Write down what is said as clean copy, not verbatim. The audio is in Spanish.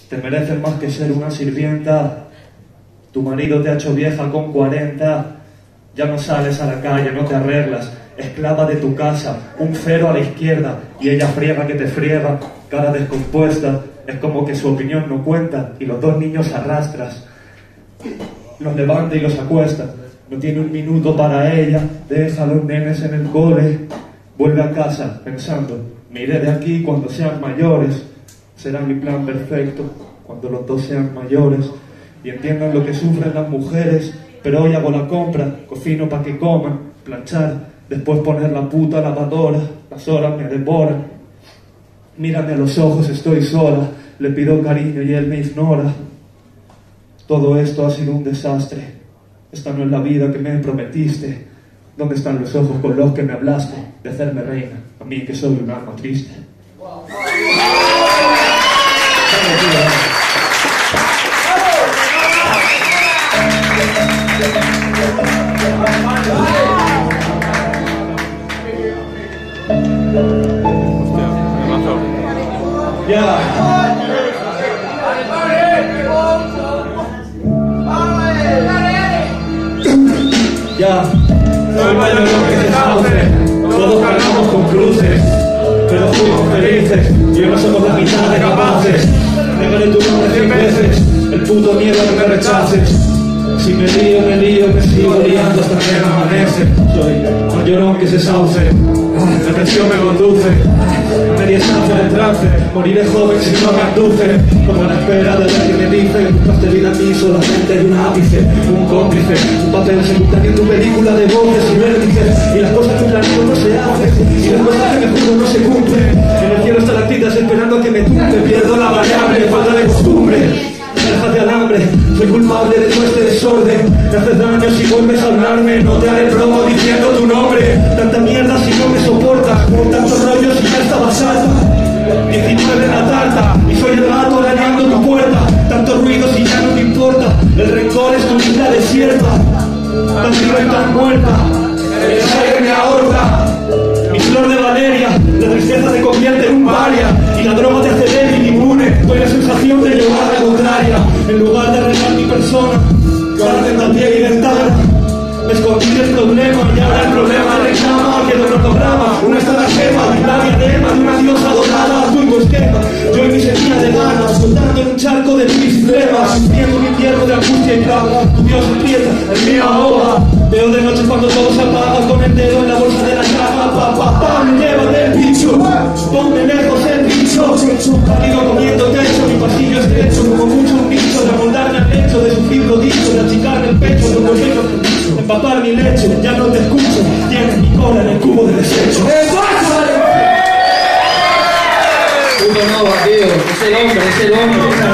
Te mereces más que ser una sirvienta. Tu marido te ha hecho vieja con 40. Ya no sales a la calle, no te arreglas. Esclava de tu casa, un cero a la izquierda. Y ella friega que te friega, cara descompuesta. Es como que su opinión no cuenta. Y los dos niños arrastras. Los levanta y los acuesta. No tiene un minuto para ella. Deja a los nenes en el cole. Vuelve a casa pensando: me iré de aquí cuando sean mayores. Será mi plan perfecto cuando los dos sean mayores y entiendan lo que sufren las mujeres. Pero hoy hago la compra, cocino para que coman, planchar, después poner la puta lavadora. Las horas me devoran. Mírame a los ojos, estoy sola. Le pido cariño y él me ignora. Todo esto ha sido un desastre. Esta no es la vida que me prometiste. ¿Dónde están los ojos con los que me hablaste de hacerme reina? A mí que soy un alma triste. Ya. Ya. Soy mayor que se sauce. Todos ganamos con cruces, pero fuimos felices y hoy no somos la mitad de capaces. Negaré tu nombre 100 veces, el puto miedo a que me rechaces. Si me lío, me sigo liando hasta que amanece. Soy mayorón que se sauce, la tensión me conduce. Media estancia de trance, moriré joven si no me abduce. Como a la espera de ver que me dicen: paste vida a mí solamente de un ápice, un cómplice, un papel secundario en tu película de voces y vértices. Y las cosas que planeo no se hacen, y las cosas que me juro no se cumplen. En el cielo estalactitas esperando a que me tumbe. Pierdo la variable, falta de costumbre. Déjate al hambre, soy culpable de todo este desorden. Me haces daño si vuelves a hablarme. No te haré promo diciendo tu nombre. Tanta mierda si no me soportas, tantos rollos si ya estabas alta. 19 en la tarta y soy el gato arañando tu puerta. Tanto ruido si ya no te importa. El rencor es tu isla desierta, tan viva y tan muerta. El aire me ahorca. Mi flor de Valeria, la tristeza te convierte en un paria y la droga te hace débil, inmune. Doy la sensación de llevar la contraria. En lugar de arreglar mi persona, guarden la piel y ventana. Me escondí del problema y ahora el problema reclama que lo programa. Una estratagema, la diadema de una diosa dorada a tu esquema. Yo en mi sentía de ganas, flotando en un charco de mis flemas, sufriendo un invierno de angustia y clava. Tu Dios aprieta, el mío ahoga. Veo de noche cuando todo se apaga, con el dedo en la bolsa de la cama. Me lleva del bicho, ponme lejos el bicho. Partido comiendo techo, mi pasillo estrecho, como mucho un bicho. De amoldarme al lecho, de sufrir lo dicho, de achicarme el pecho, de volverlo, empapar mi leche. Ya no te escucho, tienes mi cola en el cubo de desecho. Puto Nova, tío, es el hombre, es el hombre.